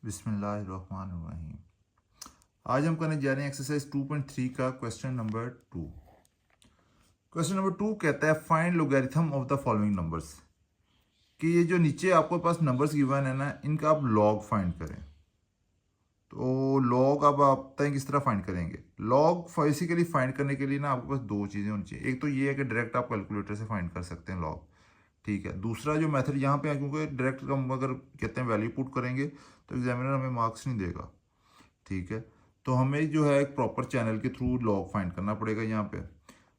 बिस्मिल्लाहिर्रहमानिर्रहीम। आज हम करने जा रहे हैं एक्सरसाइज 2.3 का क्वेश्चन नंबर 2। क्वेश्चन नंबर 2 कहता है find logarithm of the following numbers. कि ये जो नीचे आपके पास नंबर्स गिवन है ना, इनका आप लॉग फाइंड करें। तो लॉग अब आप बताएं किस तरह फाइंड करेंगे। लॉग बेसिकली फाइंड करने के लिए ना आपके पास दो चीज़ें होनी चाहिए। एक तो ये है कि डायरेक्ट आप कैलकुलेटर से फाइंड कर सकते हैं लॉग, ठीक है। दूसरा जो मेथड यहाँ पे है, क्योंकि डायरेक्ट हम अगर कहते हैं वैल्यू पुट करेंगे तो एग्जामिनर हमें मार्क्स नहीं देगा, ठीक है। तो हमें जो है एक प्रॉपर चैनल के थ्रू लॉग फाइंड करना पड़ेगा यहाँ पे।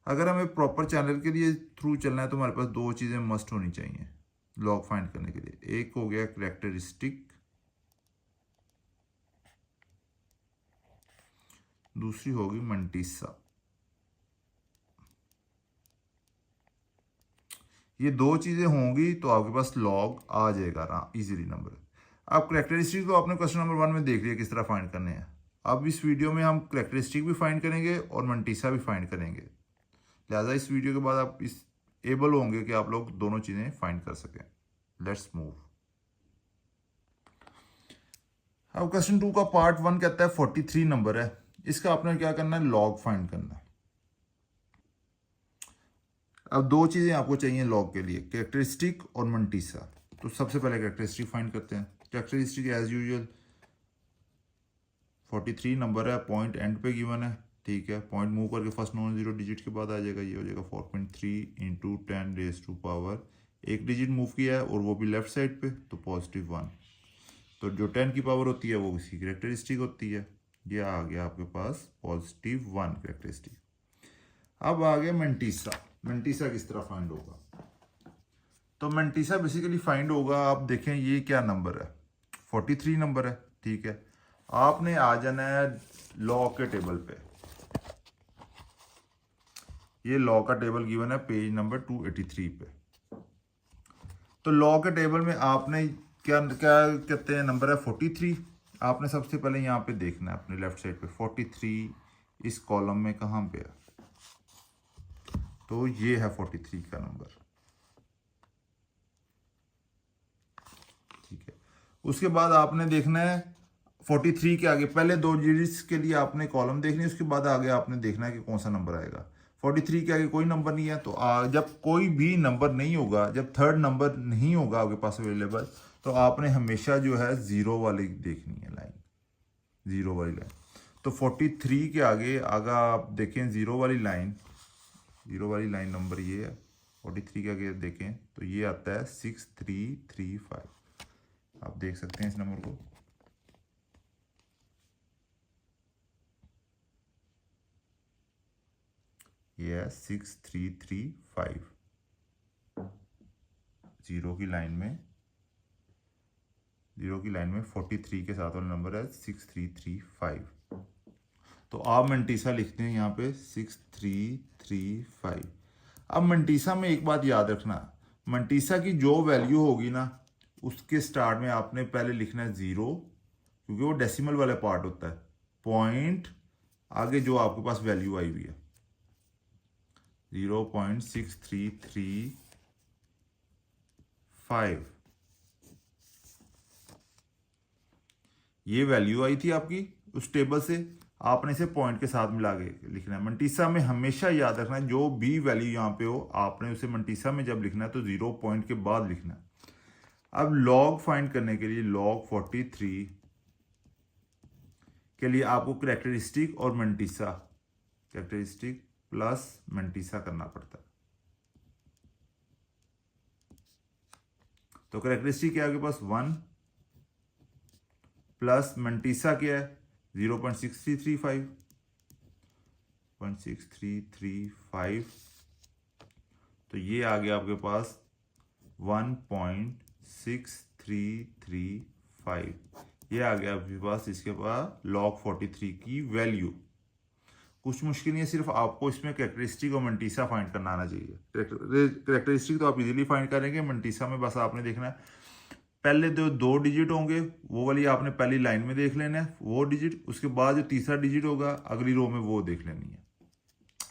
अगर हमें प्रॉपर चैनल के लिए थ्रू चलना है तो हमारे पास दो चीज़ें मस्ट होनी चाहिए लॉग फाइंड करने के लिए। एक हो गया कैरेक्टरिस्टिक, दूसरी होगी मंटीसा। ये दो चीज़ें होंगी तो आपके पास लॉग आ जाएगा इजीली नंबर। अब कैरेक्टरिस्टिक तो आपने क्वेश्चन नंबर 1 में देख लिया किस तरह फाइंड करने हैं। अब इस वीडियो में हम कैरेक्टरिस्टिक भी फाइंड करेंगे और मंटीसा भी फाइंड करेंगे। लिहाजा इस वीडियो के बाद आप इस एबल होंगे कि आप लोग दोनों चीज़ें फाइंड कर सकें। Let's move. अब क्वेश्चन 2 का पार्ट 1 कहता है 43 नंबर है, इसका आपने क्या करना है, लॉग फाइंड करना है। अब दो चीज़ें आपको चाहिए लॉग के लिए, कैरेक्टरिस्टिक और मंटीसा। तो सबसे पहले कैरेक्टरिस्टिक फाइंड करते हैं। कैरेक्टरिस्टिक एज यूजुअल 43 नंबर है, पॉइंट एंड पे गिवन है, ठीक है। पॉइंट मूव करके फर्स्ट नॉन जीरो डिजिट के बाद आ जाएगा, ये हो जाएगा 4.3 इंटू 10 रेज टू पावर, एक डिजिट मूव किया है और वो भी लेफ्ट साइड पे, तो +1। तो जो 10 की पावर होती है वो इसकी कैरेक्टरिस्टिक होती है। ये आ गया आपके पास +1 कैरेक्टरिस्टिक। अब आ गया मंटीसा। मंटीसा किस तरह फाइंड होगा, तो मंटीसा बेसिकली फाइंड होगा, आप देखें ये क्या नंबर है, 43 नंबर है, ठीक है। आपने आ जाना है लॉ के टेबल पे। ये लॉ का टेबल गिवन है पेज नंबर 283 पे। तो लॉ के टेबल में आपने क्या क्या कहते हैं, नंबर है 43। आपने सबसे पहले यहाँ पे देखना है अपने लेफ्ट साइड पे 43 इस कॉलम में कहाँ पे है, तो ये है 43 का नंबर, ठीक है। उसके बाद आपने देखना है 43 के आगे पहले दो डिजिट्स के लिए आपने कॉलम देखनी है, उसके बाद आगे आपने देखना है कि कौन सा नंबर आएगा। 43 के आगे कोई नंबर नहीं है, तो जब कोई भी नंबर नहीं होगा, जब थर्ड नंबर नहीं होगा आपके पास अवेलेबल, तो आपने हमेशा जो है जीरो वाली देखनी है लाइन, जीरो वाली लाइन। तो 43 के आगे आप देखें जीरो वाली लाइन, जीरो वाली लाइन नंबर ये है। 43 के आगे देखें तो ये आता है 6335। आप देख सकते हैं इस नंबर को, ये है 6335। जीरो की लाइन में 43 के साथ वाला नंबर है 6335। तो आप मंटीसा लिखते हैं यहाँ पे 6335। अब मंटीसा में एक बात याद रखना, मंटीसा की जो वैल्यू होगी ना, उसके स्टार्ट में आपने पहले लिखना है 0, क्योंकि वो डेसिमल वाला पार्ट होता है। पॉइंट आगे जो आपके पास वैल्यू आई हुई है 0.6335, ये वैल्यू आई थी आपकी उस टेबल से, आपने इसे पॉइंट के साथ मिला के लिखना है। मंटीसा में हमेशा याद रखना है जो भी वैल्यू यहाँ पे हो, आपने उसे मंटीसा में जब लिखना है तो 0 पॉइंट के बाद लिखना है। अब लॉग फाइंड करने के लिए लॉग 43 के लिए आपको कैरेक्टरिस्टिक और मंटीसा, कैरेक्टरिस्टिक प्लस मंटीसा करना पड़ता है। तो कैरेक्टरिस्टिक क्या है आपके पास 1 प्लस मंटीसा क्या है 0.6335, तो ये आ गया आपके पास 1.6335। ये आ गया आपके पास इसके पास लॉग 43 की वैल्यू। कुछ मुश्किल नहीं है, सिर्फ आपको इसमें कैरेक्टरिस्टिक और मंटीसा फाइंड करना आना चाहिए। कैरेक्टरिस्टिक तो आप इजीली फाइंड करेंगे, मंटीसा में बस आपने देखना है पहले जो दो डिजिट होंगे वो वाली आपने पहली लाइन में देख लेना है वो डिजिट, उसके बाद जो तीसरा डिजिट होगा अगली रो में वो देख लेनी है।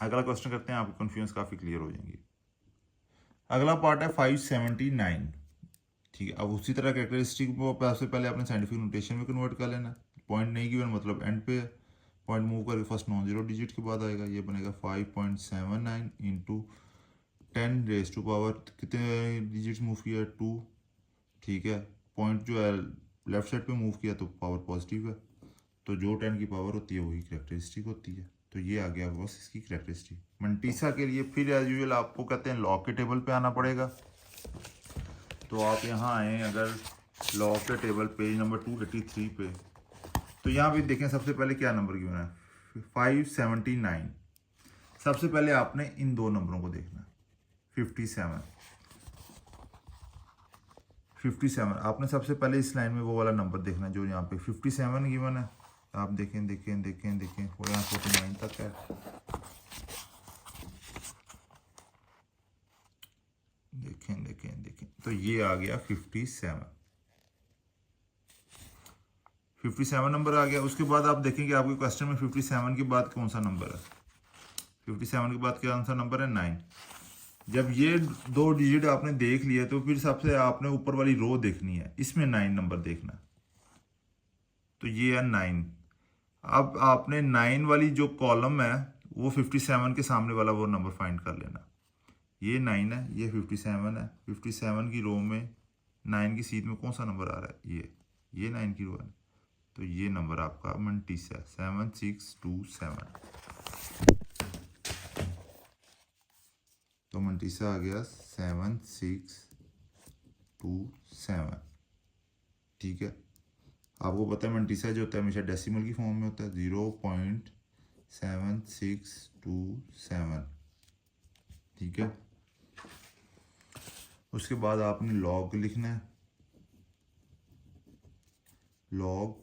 अगला क्वेश्चन करते हैं, आपकी कन्फ्यूजन काफ़ी क्लियर हो जाएंगी। अगला पार्ट है 579। ठीक है। अब उसी तरह कैरेक्टरिस्टिक को सबसे पहले आपने साइंटिफिक नोटेशन में कन्वर्ट कर लेना। पॉइंट नहीं गिवन मतलब एंड पे है, पॉइंट मूव करके फर्स्ट नॉन जीरो डिजिट के बाद आएगा, ये बनेगा 5.79 इंटू 10⁻⁴ कितने डिजिट्स मूव किया है 2। ठीक है, पॉइंट जो है लेफ्ट साइड पे मूव किया तो पावर पॉजिटिव है, तो जो 10 की पावर होती है वही कैरेक्टरिस्टिक होती है। तो ये आ गया बस इसकी कैरेक्टरिस्टिक। मंटीसा के लिए फिर एज यूजुअल आपको कहते हैं लॉग के टेबल पे आना पड़ेगा। तो आप यहाँ आए अगर लॉग के टेबल पेज नंबर 283 पे, तो यहाँ पे देखें सबसे पहले क्या नंबर गिवन है 579। सबसे पहले आपने इन दो नंबरों को देखना 57 आपने सबसे पहले इस लाइन में वो वाला नंबर देखना जो यहाँ पे 57 गिवन है। आप देखें देखें देखें देखें वो यहाँ 49 तक है। देखें देखें देखें तो ये आ गया 57 नंबर आ गया। उसके बाद आप देखेंगे आपके क्वेश्चन में 57 के बाद कौन सा नंबर है, 57 के बाद कौन सा नंबर है 9। जब ये दो डिजिट आपने देख लिए तो फिर सबसे आपने ऊपर वाली रो देखनी है, इसमें 9 नंबर देखना, तो ये है 9। अब आपने 9 वाली जो कॉलम है वो 57 के सामने वाला वो नंबर फाइंड कर लेना। ये 9 है, ये 57 है, 57 की रो में 9 की सीध में कौन सा नंबर आ रहा है, ये 9 की रो है, तो ये नंबर आपका मंटीसा 7627। तो मंटीसा आ गया 7627। ठीक है, आपको पता है मंटीसा जो होता है हमेशा डेसिमल की फॉर्म में होता है 0.7627। ठीक है, उसके बाद आपने लॉग लिखना है, लॉग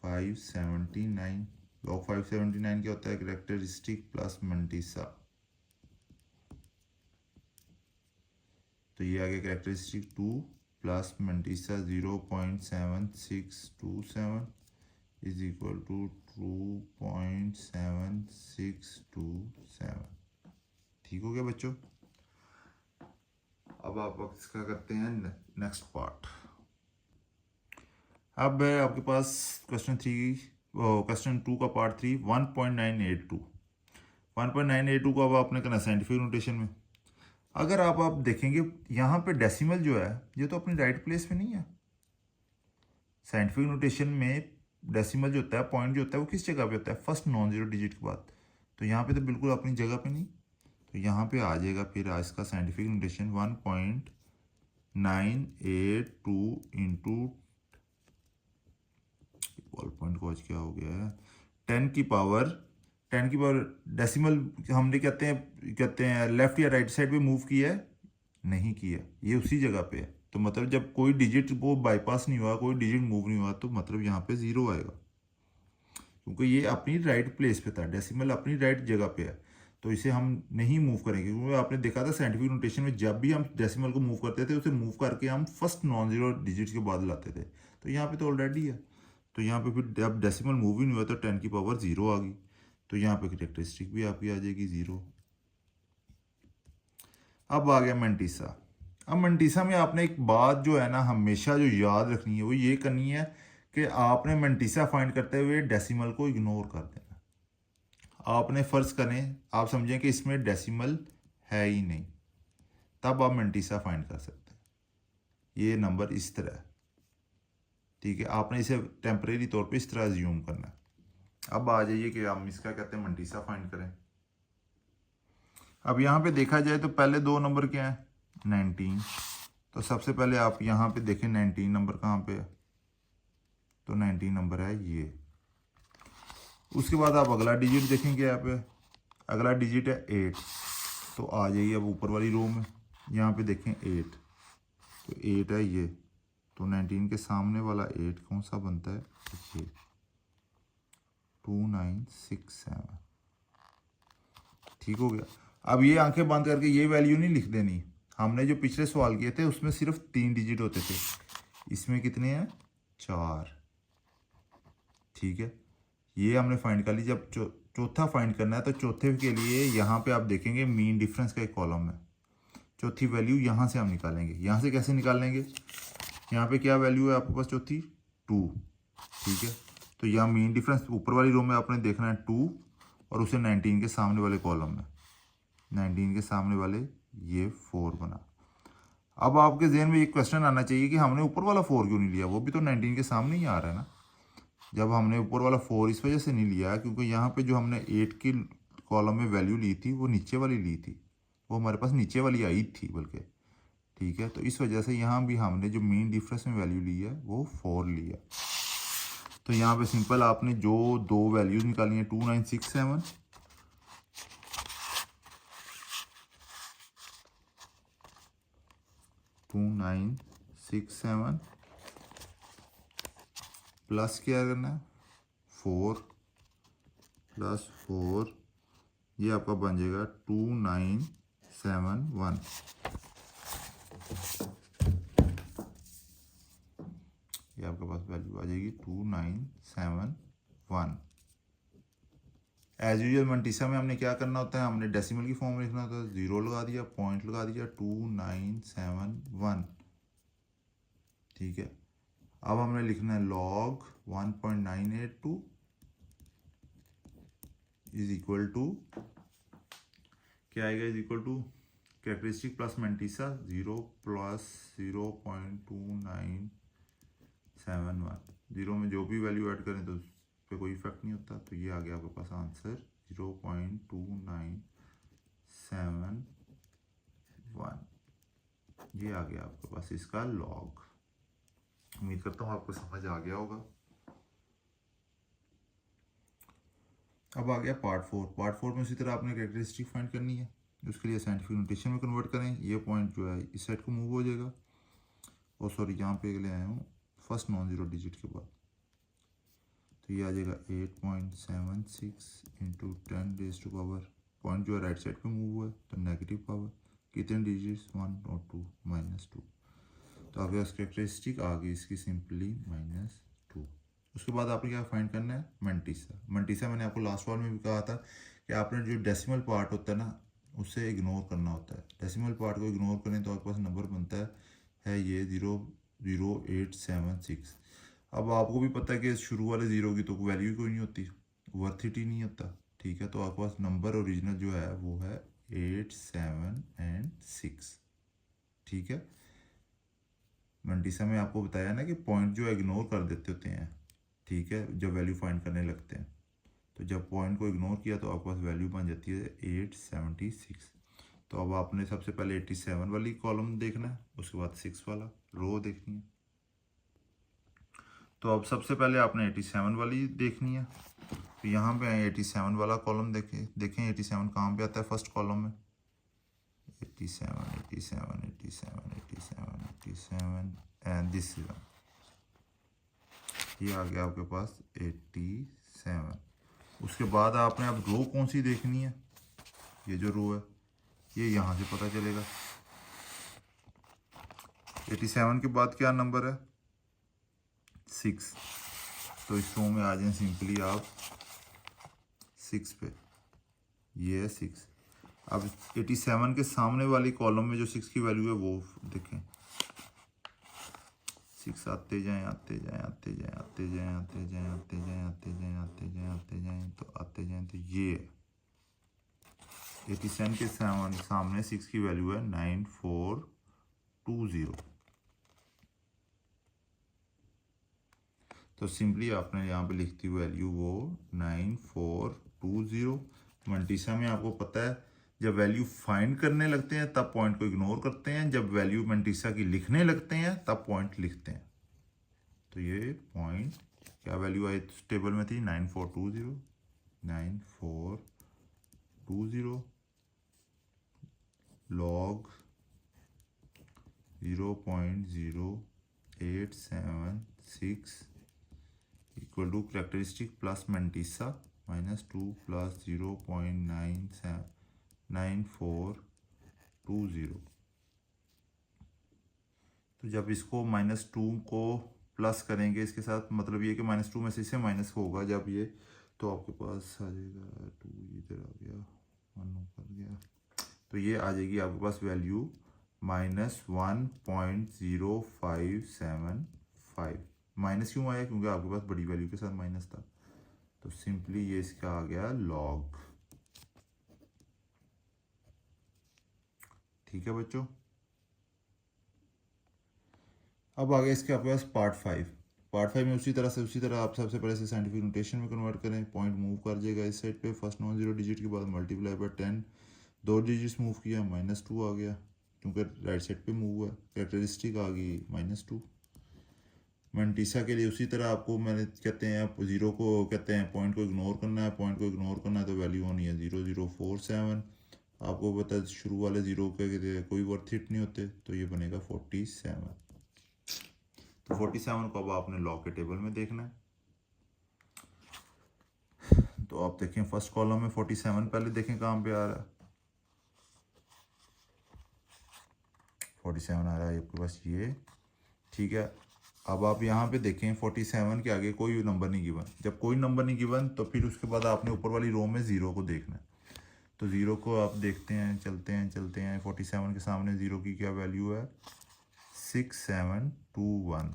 579। लॉग 579 क्या होता है, कैरेक्टरिस्टिक प्लस मंटीसा। तो ये आ गया characteristic 2 plus mantissa 0.7627 is equal to 2.7627। ठीक हो गया बच्चों। अब आप इसका करते हैं नेक्स्ट पार्ट। अब है आपके पास क्वेश्चन 2 का पार्ट 3 1.982। 1.982 को अब आपने करना साइंटिफिक नोटेशन में। अगर आप देखेंगे यहाँ पे डेसिमल जो है ये तो अपनी राइट प्लेस पे नहीं है। साइंटिफिक नोटेशन में डेसिमल जो होता है, पॉइंट जो होता है वो किस जगह पे होता है, फर्स्ट नॉन जीरो डिजिट के बाद। तो यहाँ पे तो बिल्कुल अपनी जगह पे नहीं, तो यहाँ पे आ जाएगा फिर इसका साइंटिफिक नोटेशन 1.982 इंटू पॉइंट को क्या हो गया है 10 की पावर डेसिमल हमने कहते हैं लेफ्ट या राइट साइड पे मूव किया है, नहीं किया, ये उसी जगह पे है। तो मतलब जब कोई डिजिट वो बाईपास नहीं हुआ, कोई डिजिट मूव नहीं हुआ, तो मतलब यहाँ पे 0 आएगा, क्योंकि ये अपनी राइट प्लेस पे था, डेसिमल अपनी राइट जगह पे है, तो इसे हम नहीं मूव करेंगे। क्योंकि आपने देखा था साइंटिफिक नोटेशन में जब भी हम डेसिमल को मूव करते थे उसे मूव करके हम फर्स्ट नॉन जीरो डिजिट के बाद लाते थे, तो यहाँ पे तो ऑलरेडी है, तो यहाँ पे फिर जब डेसिमल मूव ही नहीं हुआ तो 10 की पावर 0 आ गई, तो यहाँ पे कैरेक्टरिस्टिक भी आपकी आ जाएगी 0। अब आ गया मंटीसा। अब मंटीसा में आपने एक बात जो है ना हमेशा जो याद रखनी है वो ये करनी है कि आपने मंटीसा फाइंड करते हुए डेसिमल को इग्नोर कर देना। आपने फर्ज करें आप समझें कि इसमें डेसिमल है ही नहीं, तब आप मंटीसा फाइंड कर सकते हैं। ये नंबर इस तरह है, ठीक है, आपने इसे टेम्परेरी तौर पे इस तरह अज्यूम करना है। अब आ जाइए कि हम इसका कहते हैं मंटीसा फाइंड करें। अब यहाँ पे देखा जाए तो पहले दो नंबर क्या है 19, तो सबसे पहले आप यहाँ पे देखें 19 नंबर कहाँ पे है, तो 19 नंबर है ये। उसके बाद आप अगला डिजिट देखेंगे, यहाँ पे अगला डिजिट है 8, तो आ जाइए अब ऊपर वाली रो में, यहाँ पे देखें 8, तो 8 है ये, तो 19 के सामने वाला 8 कौन सा बनता है, ये 2967। ठीक हो गया। अब ये आंखें बंद करके ये वैल्यू नहीं लिख देनी, हमने जो पिछले सवाल किए थे उसमें सिर्फ 3 डिजिट होते थे, इसमें कितने हैं 4। ठीक है, ये हमने फाइंड कर ली। जब चौथा फाइंड करना है तो चौथे के लिए यहाँ पे आप देखेंगे मीन डिफरेंस का एक कॉलम है, चौथी वैल्यू यहाँ से हम निकालेंगे। यहाँ से कैसे निकालेंगे, यहाँ पे क्या वैल्यू है आपके पास चौथी, 2, ठीक है। तो यहाँ मीन डिफरेंस ऊपर वाली रो में आपने देखना है 2 और उसे 19 के सामने वाले कॉलम में, 19 के सामने वाले ये 4 बना। अब आपके जहन में एक क्वेश्चन आना चाहिए कि हमने ऊपर वाला 4 क्यों नहीं लिया, वो भी तो 19 के सामने ही आ रहा है ना। जब हमने ऊपर वाला 4 इस वजह से नहीं लिया क्योंकि यहाँ पे जो हमने 8 की कॉलम में वैल्यू ली थी वो नीचे वाली ली थी, वो हमारे पास नीचे वाली आई थी बल्कि, ठीक है। तो इस वजह से यहाँ भी हमने जो मीन डिफरेंस में वैल्यू ली है वो 4 लिया। तो यहाँ पे सिंपल आपने जो दो वैल्यूज निकाली हैं 2967 2967 प्लस क्या करना है 4 प्लस 4, ये आपका बन जाएगा 2971। ये आपके पास वैल्यू आ जाएगी 2971। एज यूजल मंटीसा में हमने क्या करना होता है, हमने डेसिमल की फॉर्म में लिखना होता है, 0 लगा दिया, पॉइंट लगा दिया, 2971, ठीक है। अब हमने लिखना है log 1.982 इज इक्वल टू क्या आएगा, is equal to characteristic plus mantissa 0 plus 0.2971। 0 में जो भी वैल्यू ऐड करें तो उस पर कोई इफेक्ट नहीं होता। तो ये आ गया आपके पास आंसर 0.2971, ये आ गया आपके पास इसका लॉग। उम्मीद करता हूँ आपको समझ आ गया होगा। अब आ गया पार्ट 4। पार्ट 4 में उसी तरह आपने कैरेक्टरिस्टिक फाइंड करनी है, उसके लिए साइंटिफिक नोटेशन में कन्वर्ट करें। ये पॉइंट जो है इस साइड को मूव हो जाएगा, और सॉरी यहाँ पे ले आया हूँ फर्स्ट नॉन जीरो डिजिट के बाद, तो ये आ जाएगा 8.76 इंटू 10⁻⁴। पॉइंट जो है राइट साइड पे मूव हुआ है तो नेगेटिव पावर, कितने डिजिट्स 1 और 2 -2। तो आगे कैरेक्टरिस्टिक आ गई इसकी सिंपली -2। उसके बाद आपने क्या फाइंड करना है, मंटीसा। मंटीसा मैंने आपको लास्ट वार में भी कहा था कि आपने जो डेसिमल पार्ट होता है ना उसे इग्नोर करना होता है। डेसिमल पार्ट को इग्नोर करें तो आपके पास नंबर बनता है ये 00876। अब आपको भी पता है कि शुरू वाले ज़ीरो की तो वैल्यू कोई नहीं होती, वर्थ इट ही नहीं होता, ठीक है। तो आपके पास नंबर ओरिजिनल जो है वो है 8, 7 एंड 6, ठीक है। मंटीसा में आपको बताया ना कि पॉइंट जो इग्नोर कर देते होते हैं, ठीक है, जब वैल्यू फाइंड करने लगते हैं। तो जब पॉइंट को इग्नोर किया तो आपके पास वैल्यू बन जाती है 876। तो अब आपने सबसे पहले 87 वाली कॉलम देखना है, उसके बाद 6 वाला रो देखनी है। तो अब सबसे पहले आपने 87 वाली देखनी है। तो यहाँ पे 87 वाला कॉलम देखें 87 कहाँ पे आता है, फर्स्ट कॉलम में 87 87 87 87 87 एंड दिस ये आ गया आपके पास 87। उसके बाद आपने अब रो कौन सी देखनी है, ये जो रो है ये यहाँ से पता चलेगा। 87 के बाद क्या नंबर है 6, तो इस रो में आ जाए सिंपली आप 6 पे, ये है 6। अब 87 के सामने वाली कॉलम में जो 6 की वैल्यू है वो देखें, 6 आते जाएं आते जाएं आते जाएं आते जाएं आते जाएं आते जाएं आते जाएं आते जाएं आते जाएं तो आते जाएं तो ये 87 के सामने 6 की वैल्यू है 9420। तो सिंपली आपने यहाँ पे लिखती हुई वैल्यू वो 9420। मंटीसा में आपको पता है जब वैल्यू फाइंड करने लगते हैं तब पॉइंट को इग्नोर करते हैं, जब वैल्यू मंटीसा की लिखने लगते हैं तब पॉइंट लिखते हैं। तो ये पॉइंट क्या वैल्यू आई टेबल में थी 9420 9420 log 0.0876 equal to characteristic plus mantissa -2 plus 0.9420। तो जब इसको -2 को प्लस करेंगे इसके साथ, मतलब ये कि -2 में से इसे माइनस होगा जब ये, तो आपके पास आ जाएगा 2 इधर आ गया 1 ऊपर गया, तो ये आ जाएगी आपके पास वैल्यू -1.0575। माइनस क्यों आया? क्योंकि आपके पास बड़ी वैल्यू के साथ माइनस था। तो सिंपली ये इसका आ गया लॉग। ठीक है बच्चों, अब आ गया इसके आपके पास पार्ट 5 में उसी तरह आप सबसे पहले से साइंटिफिक नोटेशन में कन्वर्ट करें। पॉइंट मूव कर जाएगा इस साइड पे, फर्स्ट नॉन जीरो डिजिट के बाद मल्टीप्लाई बाय 10, 2 डिजिट्स मूव किया, -2 आ गया क्योंकि राइट साइड पे मूव हुआ। कैरेक्टरिस्टिक आ गई -2। मंटीसा के लिए उसी तरह आपको मैंने कहते हैं, आप जीरो को कहते हैं पॉइंट को इग्नोर करना है, तो वैल्यू होनी है 0047। आपको पता है शुरू वाले जीरो के कोई वर्थ हिट नहीं होते, तो ये बनेगा 47। तो 47 को अब आपने लॉग के टेबल में देखना है। तो आप देखें फर्स्ट कॉलम में 47, पहले देखें कहाँ पे आ रहा है। 47 आ रहा है आपके पास ये। ठीक है, अब आप यहाँ पे देखें 47 के आगे कोई नंबर नहीं गिवन। जब कोई नंबर नहीं गिवन तो फिर उसके बाद आपने ऊपर वाली रो में ज़ीरो को देखना है। तो ज़ीरो को आप देखते हैं, चलते हैं 47 के सामने ज़ीरो की क्या वैल्यू है? 6721।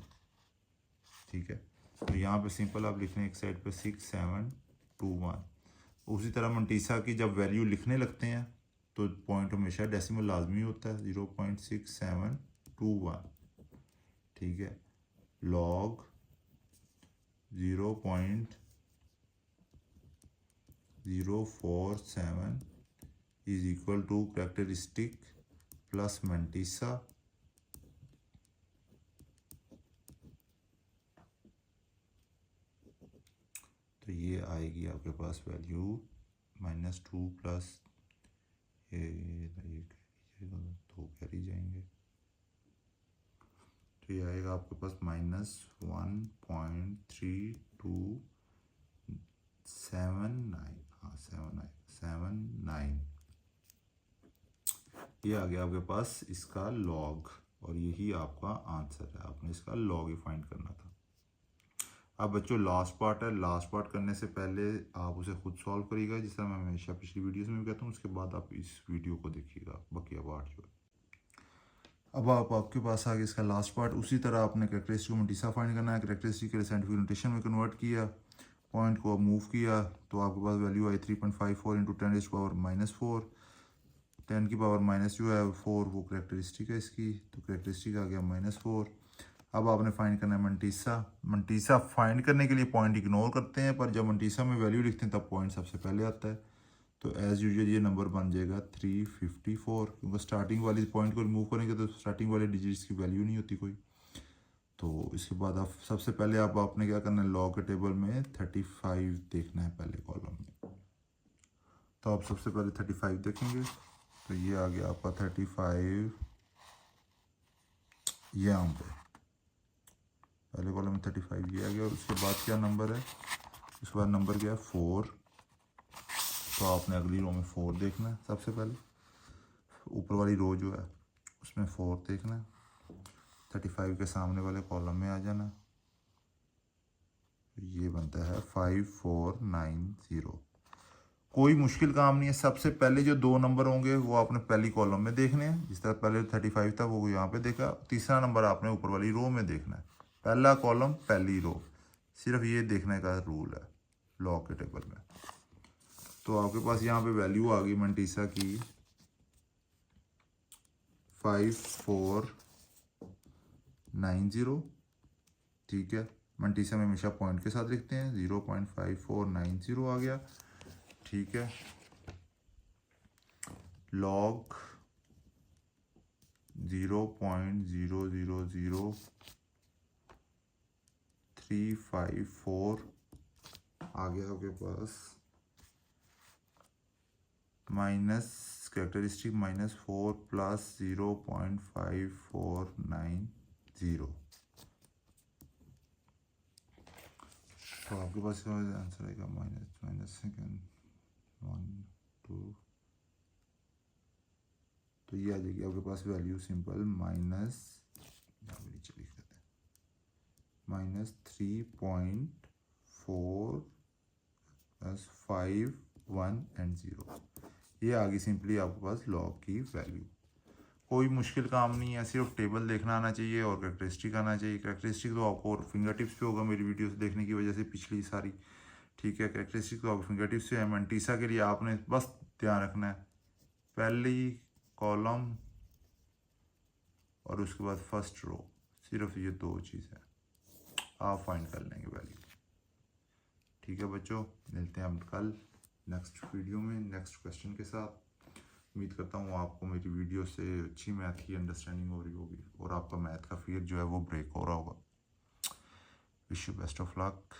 ठीक है, तो यहाँ पे सिंपल आप लिख लें एक साइड पे 6721। उसी तरह मंटीसा की जब वैल्यू लिखने लगते हैं तो पॉइंट हमेशा डेसिमल लाजमी होता है, 0.6721। ठीक है, log 0.047 is equal to characteristic plus mantissa तो ये आएगी आपके पास वैल्यू -2 प्लस ये दो कैरी जाएंगे, तो ये आएगा आपके पास -1.3279। हाँ 79 ये आ गया आपके पास इसका लॉग, और यही आपका आंसर है। आपने इसका लॉग ही फाइंड करना था। अब बच्चों लास्ट पार्ट है। लास्ट पार्ट करने से पहले आप उसे खुद सॉल्व करिएगा, जिस तरह मैं हमेशा पिछली वीडियोस में भी कहता हूँ। उसके बाद आप इस वीडियो को देखिएगा, बकिया पार्ट जो है। अब आपके पास आ गया इसका लास्ट पार्ट। उसी तरह आपने कैरेक्टरिस्टिक मंटीसा फाइंड करना है। कैरेक्टरिस्टिक के लिए साइंटिफिक नोटेशन में कन्वर्ट किया, पॉइंट को मूव किया, तो आपके पास वैल्यू आई 3.54 इंटू 10⁻⁻4। 10 की पावर माइनस जो है 4, वो कैरेक्टरिस्टिक है इसकी, तो कैरेक्टरिस्टिक आ गया -4। अब आपने फाइंड करना है मंटीसा। मंटीसा फाइंड करने के लिए पॉइंट इग्नोर करते हैं, पर जब मंटीसा में वैल्यू लिखते हैं तब पॉइंट सबसे पहले आता है। तो एज़ यूजुअल ये नंबर बन जाएगा 354, क्योंकि स्टार्टिंग वाली पॉइंट को रिमूव करेंगे तो स्टार्टिंग वाले डिजिट्स की वैल्यू नहीं होती कोई। तो इसके बाद आप सबसे पहले आपने क्या करना है, लॉग के टेबल में 35 देखना है पहले कॉलम में। तो आप सबसे पहले 35 देखेंगे, तो ये आ गया आपका 35 यहाँ पे पहले कॉलम में 35 ये आ गया। उसके बाद क्या नंबर है? उसके बाद नंबर क्या है? 4। तो आपने अगली रो में 4 देखना है सबसे पहले। ऊपर वाली रो जो है उसमें 4 देखना है। 35 के सामने वाले कॉलम में आ जाना। ये बनता है 5490। कोई मुश्किल काम नहीं है। सबसे पहले जो 2 नंबर होंगे वो आपने पहली कॉलम में देखने हैं। जिस तरह पहले 35 था वो यहाँ पे देखा। तीसरा नंबर आपने ऊपर वाली रो में देखना है। पहला कॉलम पहली रो, सिर्फ ये देखने का रूल है लॉग के टेबल में। तो आपके पास यहाँ पे वैल्यू आ गई मंटीसा की 5490। ठीक है, मंटीसा में हमेशा पॉइंट के साथ लिखते हैं। 0.5490 आ गया। ठीक है, लॉग 0.000354 आ गया आपके पास, माइनस कैरेक्टरिस्टिक -4 प्लस 0.5490। तो आपके पास आंसर आएगा माइनस सेकेंड 1 2। तो ये आ जाएगी आपके पास वैल्यू सिंपल -3.4 प्लस 5 1 एंड 0। ये आ गई सिंपली आपके पास लॉग की वैल्यू। कोई मुश्किल काम नहीं है, सिर्फ टेबल देखना आना चाहिए और कैरेक्टरिस्टिक आना चाहिए। कैरेक्टरिस्टिक तो आपको फिंगर टिप्स पे होगा मेरी वीडियोस देखने की वजह से पिछली सारी, ठीक है। कैरेक्टरिस्टिक तो आपको फिंगर टिप्स पे है। मंटीसा के लिए आपने बस ध्यान रखना है पहली कॉलम और उसके बाद फर्स्ट रो, सिर्फ ये 2 चीज़ है, आप फाइंड कर लेंगे वैल्यू। ठीक है बच्चों, मिलते हैं हम कल नेक्स्ट वीडियो में नेक्स्ट क्वेश्चन के साथ। उम्मीद करता हूँ आपको मेरी वीडियो से अच्छी मैथ की अंडरस्टैंडिंग हो रही होगी और आपका मैथ का फियर जो है वो ब्रेक हो रहा होगा। Wish you best of luck.